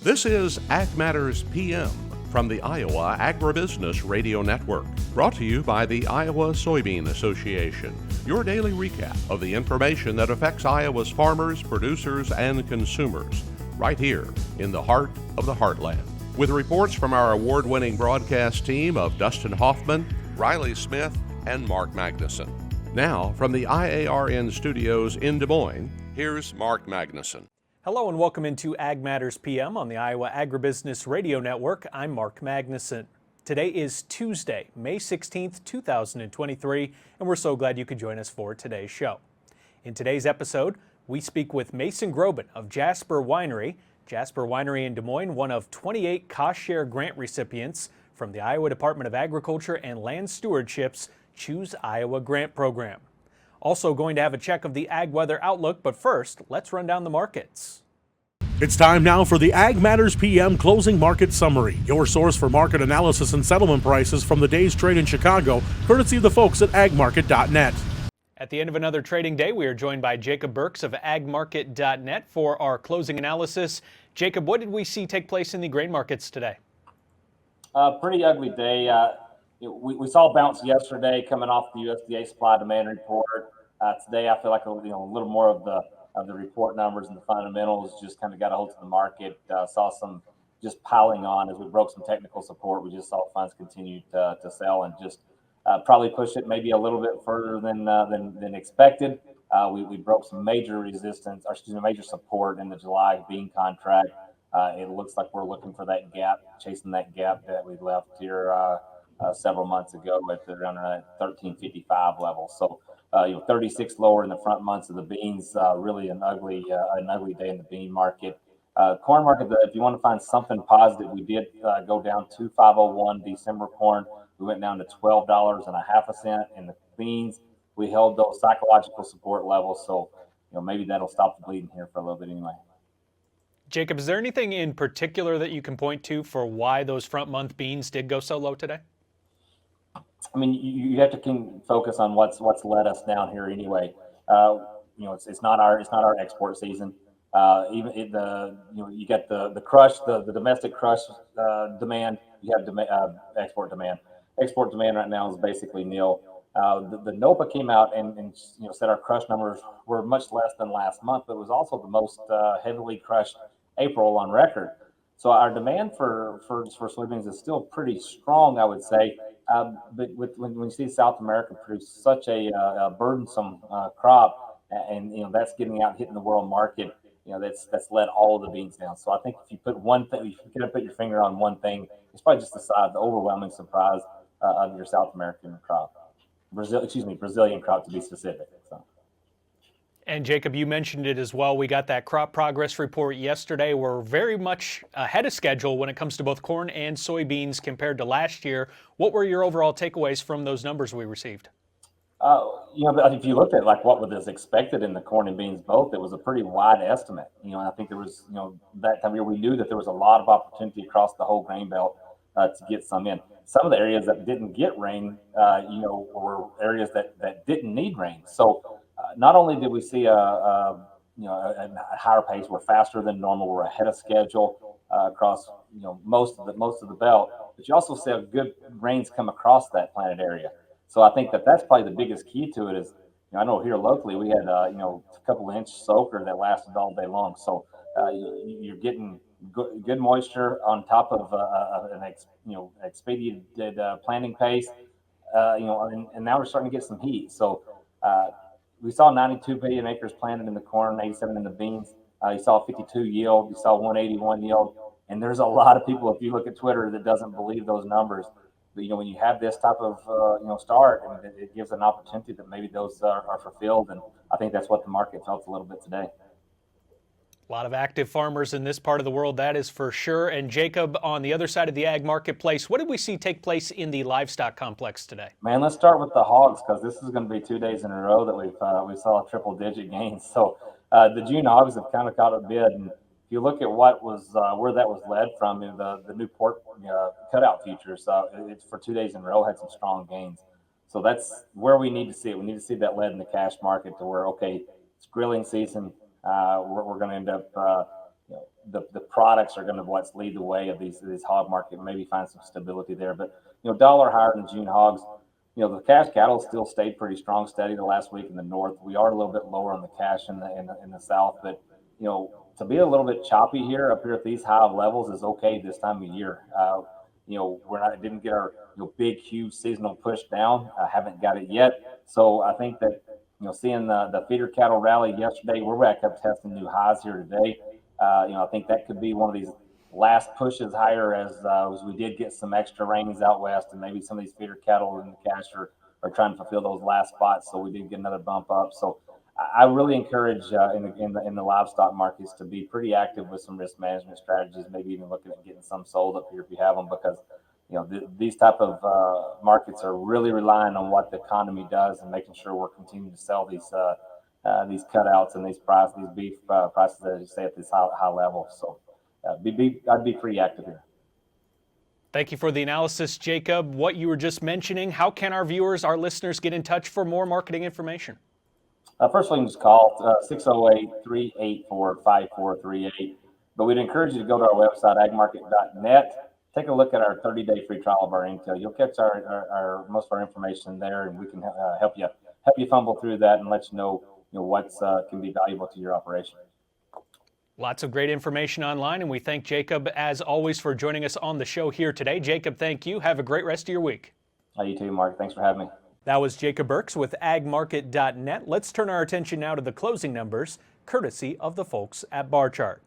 This is Ag Matters PM from the Iowa Agribusiness Radio Network, brought to you by the Iowa Soybean Association. Your daily recap of the information that affects Iowa's farmers, producers, and consumers, right here in the heart of the heartland. With reports from our award-winning broadcast team of Dustin Hoffman, Riley Smith, and Mark Magnuson. Now, from the IARN studios in Des Moines, here's Mark Magnuson. Hello and welcome into Ag Matters PM on the Iowa Agribusiness Radio Network. I'm Mark Magnuson. Today is Tuesday, May 16th, 2023, and we're so glad you could join us for today's show. In today's episode, we speak with Mason Groben of Jasper Winery. Jasper Winery in Des Moines, one of 28 cost share grant recipients from the Iowa Department of Agriculture and Land Stewardship's Choose Iowa grant program. Also going to have a check of the ag weather outlook, but first, let's run down the markets. It's time now for the Ag Matters PM Closing Market Summary, your source for market analysis and settlement prices from the day's trade in Chicago, courtesy of the folks at agmarket.net. At the end of another trading day, we are joined by Jacob Burks of agmarket.net for our closing analysis. Jacob, what did we see take place in the grain markets today? Pretty ugly day. We saw a bounce yesterday coming off the USDA supply demand report. Today, I feel like a little more of the report numbers and the fundamentals just kind of got a hold of the market. Saw some just piling on as we broke some technical support. We just saw funds continue to sell and just probably push it maybe a little bit further than expected. We broke some major resistance, or excuse me, major support in the July bean contract. It looks like we're looking for that gap, chasing that gap that we left here several months ago at around that 1355 level. So 36 lower in the front months of the beans. Really an ugly day in the bean market. Corn market, if you want to find something positive, we did go down to 501 December corn. We went down to $12.50 in the beans. We held those psychological support levels, so maybe that'll stop the bleeding here for a little bit anyway. Jacob, is there anything in particular that you can point to for why those front month beans did go so low today? I mean, you have to focus on what's led us down here anyway. It's not our export season. You get the crush, the domestic crush demand. You have export demand. Export demand right now is basically nil. The NOPA came out and said our crush numbers were much less than last month, but it was also the most heavily crushed April on record. So our demand for soybeans is still pretty strong, I would say. But when you see South America produce such a burdensome crop, and that's getting out and hitting the world market, that's led all of the beans down. So I think if you put one thing, if you put your finger on one thing, it's probably just the overwhelming surprise of your South American crop, Brazilian crop to be specific. So. And Jacob, you mentioned it as well. We got that crop progress report yesterday. We're very much ahead of schedule when it comes to both corn and soybeans compared to last year. What were your overall takeaways from those numbers we received? If you looked at what was expected in the corn and beans both, it was a pretty wide estimate. I think there was, that time of year we knew that there was a lot of opportunity across the whole grain belt to get some in. Some of the areas that didn't get rain, were areas that didn't need rain. So not only did we see a higher pace, we're faster than normal, we're ahead of schedule across most of the belt, but you also see good rains come across that planted area. So I think that's probably the biggest key to it is, I know here locally we had a couple of inch soaker that lasted all day long. So you're getting good moisture on top of an expedited planting pace, and now we're starting to get some heat. So we saw 92 billion acres planted in the corn, 87 in the beans. You saw 52 yield, you saw 181 yield, and there's a lot of people, if you look at Twitter, that doesn't believe those numbers. But when you have this type of start, it gives an opportunity that maybe those are fulfilled, and I think that's what the market felt a little bit today. A lot of active farmers in this part of the world, that is for sure. And Jacob, on the other side of the ag marketplace, what did we see take place in the livestock complex today? Man, let's start with the hogs, because this is going to be 2 days in a row that we saw triple-digit gains. So the June hogs have kind of caught a bid, and if you look at what was where that was led from, the new pork cutout futures, it's for 2 days in a row had some strong gains. So that's where we need to see it. We need to see that led in the cash market to where, okay, it's grilling season. We're going to end up, the products are going to what's lead the way of these hog market. Maybe find some stability there, but dollar higher than June hogs. The cash cattle still stayed pretty strong, steady the last week in the north. We are a little bit lower on the cash in the south, but to be a little bit choppy here up here at these high levels is okay this time of year. Didn't get our big, huge seasonal push down. I haven't got it yet. So I think that, seeing the feeder cattle rally yesterday, we're back up testing new highs here today. I think that could be one of these last pushes higher as we did get some extra rains out west, and maybe some of these feeder cattle in the cash are trying to fulfill those last spots. So we did get another bump up. So I really encourage in the livestock markets to be pretty active with some risk management strategies, maybe even looking at getting some sold up here if you have them, because these type of markets are really relying on what the economy does and making sure we're continuing to sell these cutouts and these beef prices, as you say, at this high level. So I'd be pretty active here. Thank you for the analysis, Jacob. What you were just mentioning, how can our viewers, our listeners, get in touch for more marketing information? First, you can just call 608-384-5438. But we'd encourage you to go to our website, agmarket.net. Take a look at our 30-day free trial of our intel. You'll catch our most of our information there, and we can help you fumble through that and let you know what's can be valuable to your operation. Lots of great information online, and we thank Jacob, as always, for joining us on the show here today. Jacob, thank you. Have a great rest of your week. You too, Mark. Thanks for having me. That was Jacob Burks with agmarket.net. Let's turn our attention now to the closing numbers, courtesy of the folks at Bar Chart.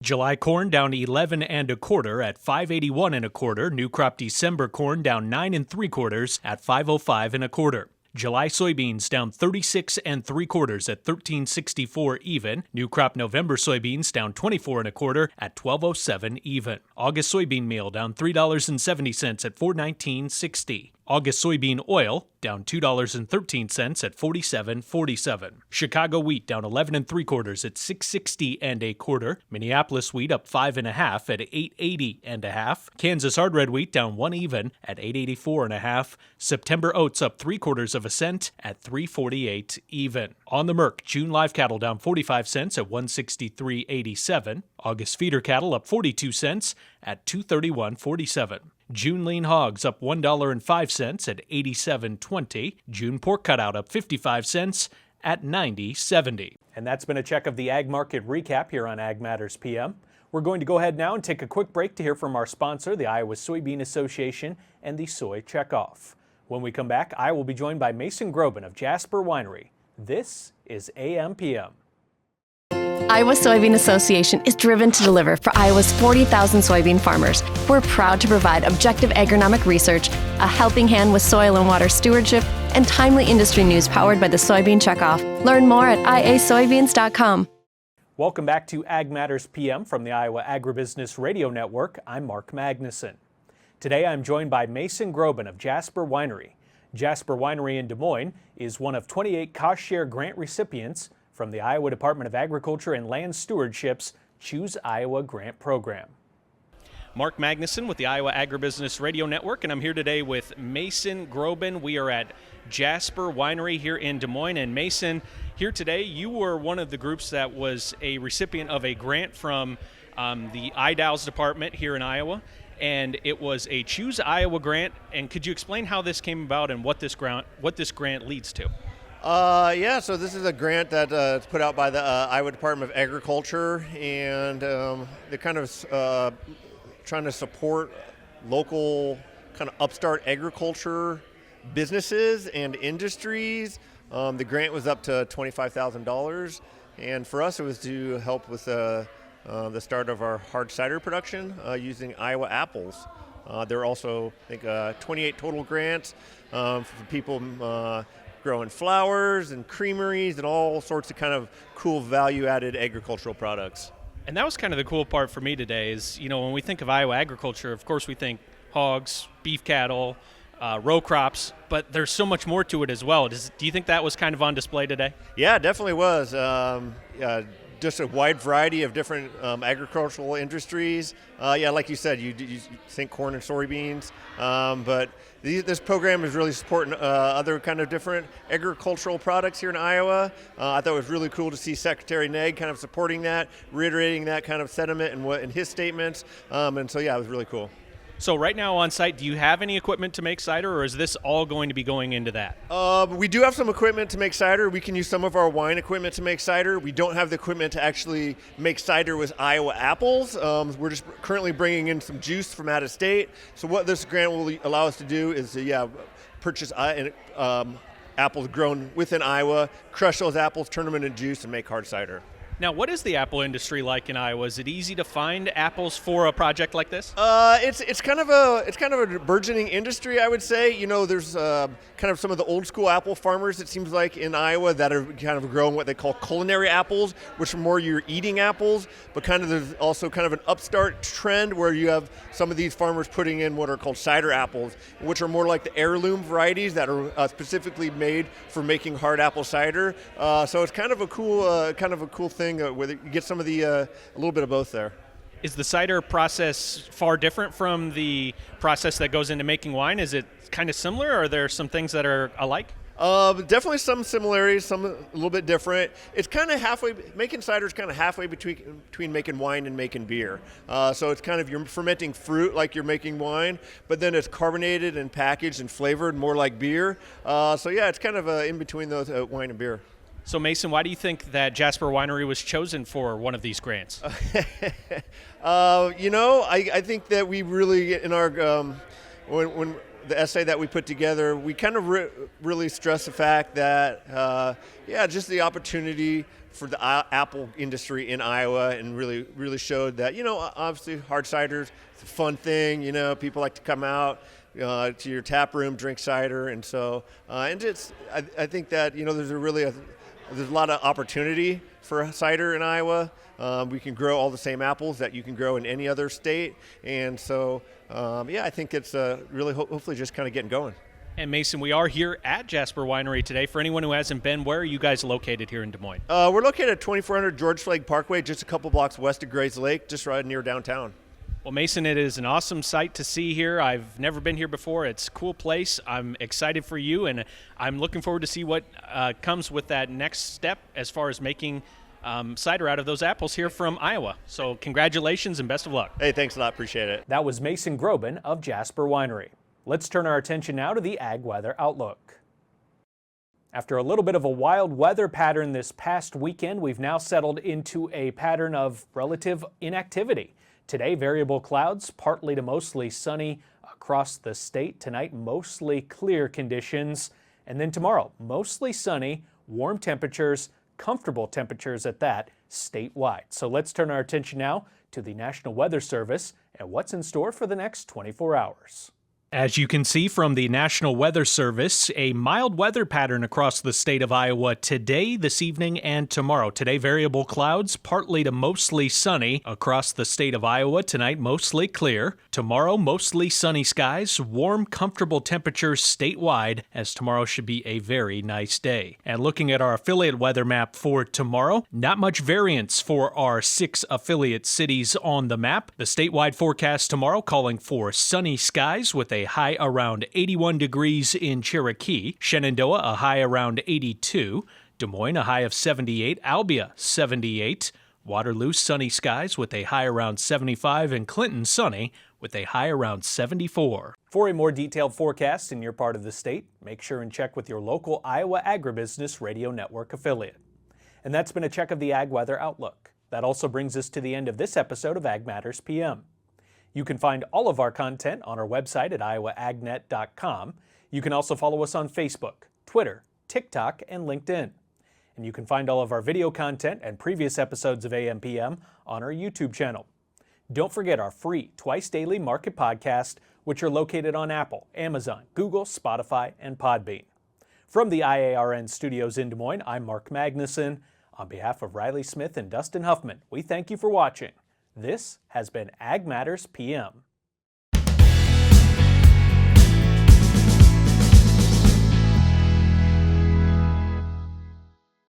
July corn down 11 1/4 at 581 1/4. New crop December corn down 9 3/4 at 505 1/4. July soybeans down 36 3/4 at 1364 even. New crop November soybeans down 24 1/4 at 1207 even. August soybean meal down $3.70 at 419.60. August soybean oil down $2.13 at 47.47. Chicago wheat down 11 3/4 at 660 1/4. Minneapolis wheat up 5 1/2 at 880 1/2. Kansas hard red wheat down 1 even at 884 1/2. September oats up 3/4 cent at 348 even. On the Merc, June live cattle down 45 cents at 163.87. August feeder cattle up 42 cents at 231.47. June lean hogs up $1.05 at 87.20. June pork cutout up 55 cents at 90.70. And that's been a check of the Ag Market Recap here on Ag Matters PM. We're going to go ahead now and take a quick break to hear from our sponsor, the Iowa Soybean Association, and the Soy Checkoff. When we come back, I will be joined by Mason Groben of Jasper Winery. This is AMPM. Iowa Soybean Association is driven to deliver for Iowa's 40,000 soybean farmers. We're proud to provide objective agronomic research, a helping hand with soil and water stewardship, and timely industry news powered by the Soybean Checkoff. Learn more at iasoybeans.com. Welcome back to Ag Matters PM from the Iowa Agribusiness Radio Network. I'm Mark Magnuson. Today I'm joined by Mason Groben of Jasper Winery. Jasper Winery in Des Moines is one of 28 cost share grant recipients from the Iowa Department of Agriculture and Land Stewardship's Choose Iowa Grant Program. Mark Magnuson with the Iowa Agribusiness Radio Network, and I'm here today with Mason Groben. We are at Jasper Winery here in Des Moines. And Mason, here today, you were one of the groups that was a recipient of a grant from the IDALS department here in Iowa, and it was a Choose Iowa grant. And could you explain how this came about and what this grant leads to? So this is a grant that is put out by the Iowa Department of Agriculture, and they're kind of trying to support local kind of upstart agriculture businesses and industries. The grant was up to $25,000, and for us it was to help with the start of our hard cider production using Iowa apples. There are also, I think, 28 total grants for people growing flowers and creameries and all sorts of kind of cool value-added agricultural products. And that was kind of the cool part for me today is, when we think of Iowa agriculture, of course we think hogs, beef cattle, row crops, but there's so much more to it as well. Do you think that was kind of on display today? Yeah, it definitely was. just a wide variety of different agricultural industries. Yeah, like you said, you think corn and soybeans, but this program is really supporting other kind of different agricultural products here in Iowa. I thought it was really cool to see Secretary Neg kind of supporting that, reiterating that kind of sentiment in his statements, and so yeah, it was really cool. So right now on site, do you have any equipment to make cider, or is this all going to be going into that? We do have some equipment to make cider. We can use some of our wine equipment to make cider. We don't have the equipment to actually make cider with Iowa apples. We're just currently bringing in some juice from out of state. So what this grant will allow us to do is purchase apples grown within Iowa, crush those apples, turn them into juice, and make hard cider. Now, what is the apple industry like in Iowa? Is it easy to find apples for a project like this? It's kind of a burgeoning industry, I would say. You know, there's kind of some of the old school apple farmers, it seems like, in Iowa that are kind of growing what they call culinary apples, which are more your eating apples. But kind of there's also kind of an upstart trend where you have some of these farmers putting in what are called cider apples, which are more like the heirloom varieties that are specifically made for making hard apple cider. So it's kind of a cool thing. Where you get some of the a little bit of both there. Is the cider process far different from the process that goes into making wine? Is it kind of similar, or are there some things that are alike? Definitely some similarities, some a little bit different. It's kind of halfway. Making cider is kind of halfway between making wine and making beer. So it's kind of you're fermenting fruit like you're making wine, but then it's carbonated and packaged and flavored more like beer. So yeah, it's kind of in between those wine and beer. So Mason, why do you think that Jasper Winery was chosen for one of these grants? I think that we really, in our, when the essay that we put together, we kind of really stress the fact that, just the opportunity for the apple industry in Iowa, and really showed that, obviously hard cider is a fun thing, people like to come out to your tap room, drink cider, and so, I think that, there's a lot of opportunity for cider in Iowa. We can grow all the same apples that you can grow in any other state. And so, I think it's really hopefully just kind of getting going. And Mason, we are here at Jasper Winery today. For anyone who hasn't been, where are you guys located here in Des Moines? We're located at 2400 George Flagg Parkway, just a couple blocks west of Grays Lake, just right near downtown. Well, Mason, it is an awesome sight to see here. I've never been here before. It's a cool place. I'm excited for you, and I'm looking forward to see what comes with that next step as far as making cider out of those apples here from Iowa. So congratulations and best of luck. Hey, thanks a lot. Appreciate it. That was Mason Groben of Jasper Winery. Let's turn our attention now to the Ag Weather Outlook. After a little bit of a wild weather pattern this past weekend, we've now settled into a pattern of relative inactivity. Today, variable clouds, partly to mostly sunny across the state. Tonight, mostly clear conditions. And then tomorrow, mostly sunny, warm temperatures, comfortable temperatures at that, statewide. So let's turn our attention now to the National Weather Service and what's in store for the next 24 hours. As you can see from the National Weather Service, a mild weather pattern across the state of Iowa today, this evening, and tomorrow. Today, variable clouds, partly to mostly sunny across the state of Iowa. Tonight, mostly clear. Tomorrow, mostly sunny skies, warm, comfortable temperatures statewide, as tomorrow should be a very nice day. And looking at our affiliate weather map for tomorrow, not much variance for our 6 affiliate cities on the map. The statewide forecast tomorrow calling for sunny skies with a high around 81 degrees in Cherokee, Shenandoah a high around 82, Des Moines a high of 78, Albia 78, Waterloo sunny skies with a high around 75, and Clinton sunny with a high around 74. For a more detailed forecast in your part of the state, make sure and check with your local Iowa Agribusiness Radio Network affiliate. And that's been a check of the Ag Weather Outlook. That also brings us to the end of this episode of Ag Matters PM. You can find all of our content on our website at iowaagnet.com. You can also follow us on Facebook, Twitter, TikTok, and LinkedIn. And you can find all of our video content and previous episodes of AMPM on our YouTube channel. Don't forget our free twice-daily market podcast, which are located on Apple, Amazon, Google, Spotify, and Podbean. From the IARN studios in Des Moines, I'm Mark Magnuson. On behalf of Riley Smith and Dustin Huffman, we thank you for watching. This has been Ag Matters PM.